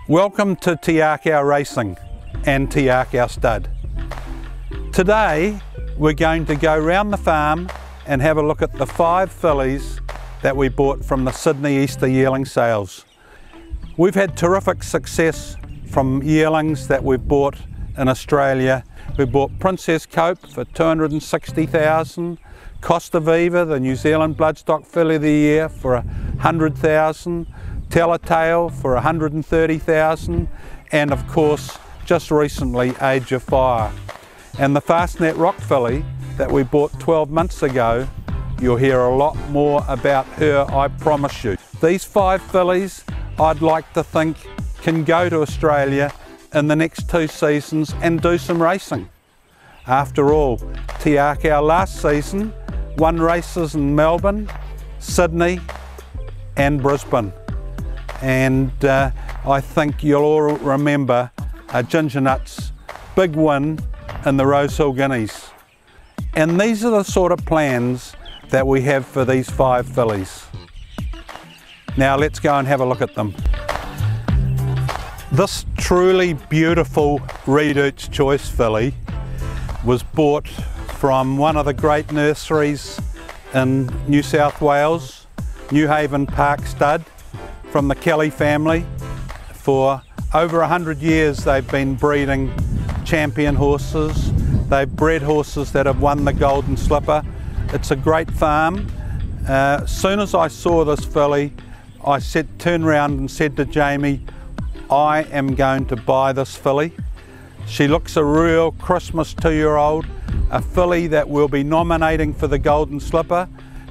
Welcome to Akau Racing and Akau Stud. Today we're going to go round the farm and have a look at the 5 fillies that we bought from the Sydney Easter yearling sales. We've had terrific success from yearlings that we've bought in Australia. We bought Princess Cope for $260,000, Costa Viva, the New Zealand Bloodstock Filly of the Year, for $100,000, Telltale for $130,000, and of course just recently Age of Fire. And the Fastnet Rock filly that we bought 12 months ago, you'll hear a lot more about her, I promise you. These 5 fillies I'd like to think can go to Australia in the next 2 seasons and do some racing. After all, Akau last season won races in Melbourne, Sydney and Brisbane. And I think you'll all remember Ginger Nut's big win in the Rosehill Guineas. And these are the sort of plans that we have for these 5 fillies. Now let's go and have a look at them. This truly beautiful Research Choice filly was bought from one of the great nurseries in New South Wales, New Haven Park Stud, from the Kelly family. For over 100 years they've been breeding champion horses. They've bred horses that have won the Golden Slipper. It's a great farm. As soon as I saw this filly, I turned around and said to Jamie, I am going to buy this filly. She looks a real Christmas 2-year-old, a filly that we'll be nominating for the Golden Slipper,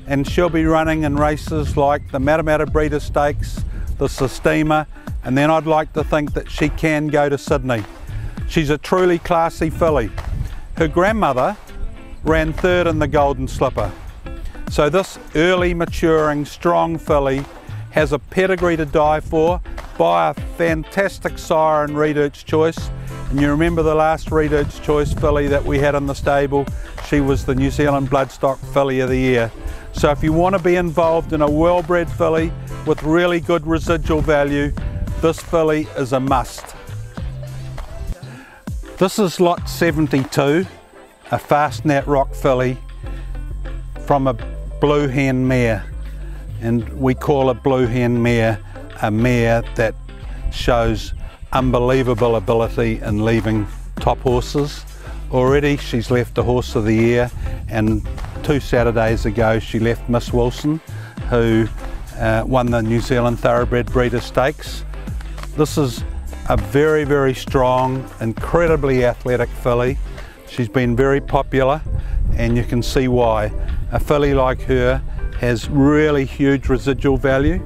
and she'll be running in races like the Matamata Breeder Stakes, the Sistema, and then I'd like to think that she can go to Sydney. She's a truly classy filly. Her grandmother ran 3rd in the Golden Slipper. So this early maturing strong filly has a pedigree to die for by a fantastic sire in Research Choice. And you remember the last Research Choice filly that we had in the stable? She was the New Zealand Bloodstock Filly of the Year. So if you want to be involved in a well-bred filly with really good residual value, this filly is a must. This is lot 72, a Fastnet Rock filly from a Blue Hen mare. And we call a Blue Hen mare a mare that shows unbelievable ability in leaving top horses. Already she's left a Horse of the Year, and 2 Saturdays ago she left Miss Wilson, who won the New Zealand Thoroughbred Breeder Stakes. This is a very, very strong, incredibly athletic filly. She's been very popular, and you can see why. A filly like her has really huge residual value.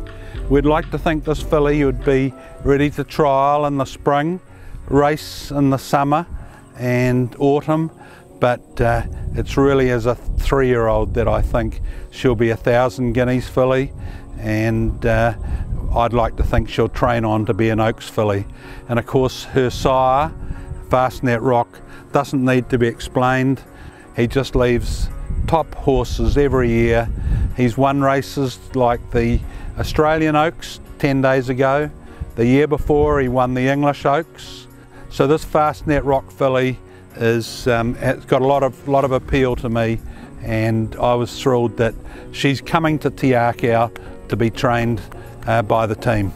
We'd like to think this filly would be ready to trial in the spring, race in the summer and autumn, but it's really as a 3-year-old that I think she'll be 1,000 guineas filly, and I'd like to think she'll train on to be an Oaks filly. And of course her sire, Fastnet Rock, doesn't need to be explained. He just leaves top horses every year. He's won races like the Australian Oaks 10 days ago. The year before he won the English Oaks. So this Fastnet Rock filly has got a lot of appeal to me, and I was thrilled that she's coming to Akau to be trained by the team.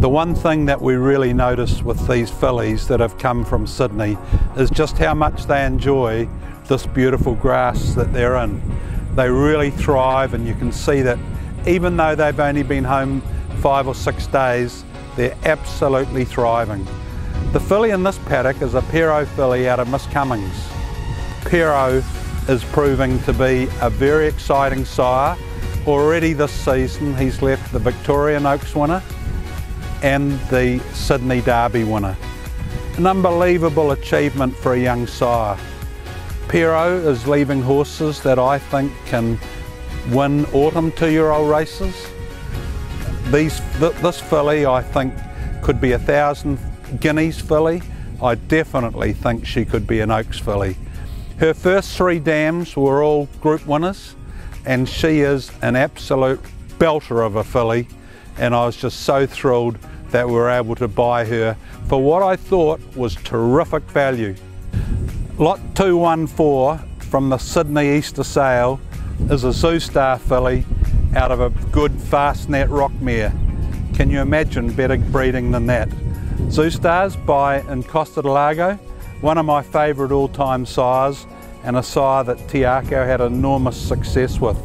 The one thing that we really notice with these fillies that have come from Sydney is just how much they enjoy this beautiful grass that they're in. They really thrive, and you can see that even though they've only been home 5 or 6 days, they're absolutely thriving. The filly in this paddock is a Pero filly out of Miss Cummings. Pero is proving to be a very exciting sire. Already this season he's left the Victorian Oaks winner and the Sydney Derby winner. An unbelievable achievement for a young sire. Pero is leaving horses that I think can win autumn 2-year-old races. This filly I think could be 1,000 guineas filly. I definitely think she could be an Oaks filly. Her first 3 dams were all group winners, and she is an absolute belter of a filly, and I was just so thrilled that we were able to buy her for what I thought was terrific value. Lot 214 from the Sydney Easter sale is a Zoustar filly out of a good fast-net rock mare. Can you imagine better breeding than that? Zoustars by Encosta de Lago, one of my favourite all-time sires, and a sire that Akau had enormous success with.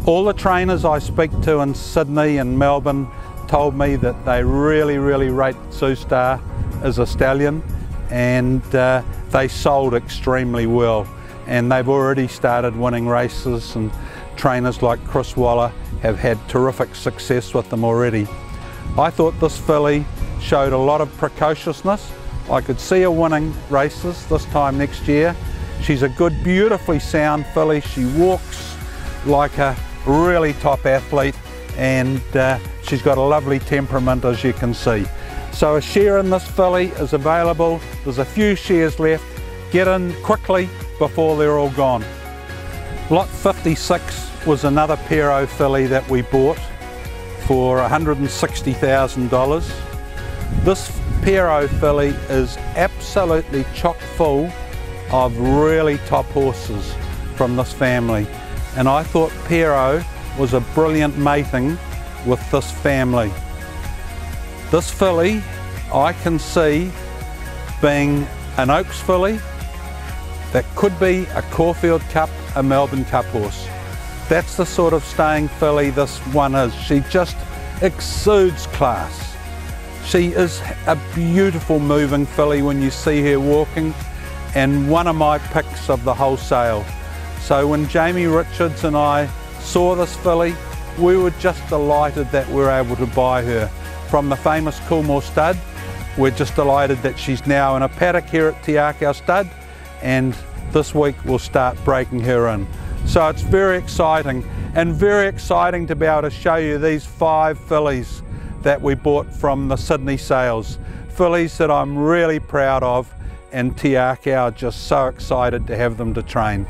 All the trainers I speak to in Sydney and Melbourne told me that they really rate Zoustar as a stallion, and they sold extremely well, and they've already started winning races, and trainers like Chris Waller have had terrific success with them already. I thought this filly showed a lot of precociousness. I could see her winning races this time next year. She's a good, beautifully sound filly. She walks like a really top athlete, and she's got a lovely temperament, as you can see. So a share in this filly is available. There's a few shares left. Get in quickly before they're all gone. Lot 56 was another Pero filly that we bought for $160,000. This Pero filly is absolutely chock full of really top horses from this family, and I thought Pero was a brilliant mating with this family. This filly I can see being an Oaks filly that could be a Caulfield Cup, a Melbourne Cup horse. That's the sort of staying filly this one is. She just exudes class. She is a beautiful moving filly when you see her walking, and one of my picks of the whole sale. So when Jamie Richards and I saw this filly, we were just delighted that we were able to buy her from the famous Coolmore stud. We're just delighted that she's now in a paddock here at Akau stud, and this week we'll start breaking her in. So it's very exciting, and very exciting to be able to show you these 5 fillies that we bought from the Sydney sales. Fillies that I'm really proud of, and Akau are just so excited to have them to train.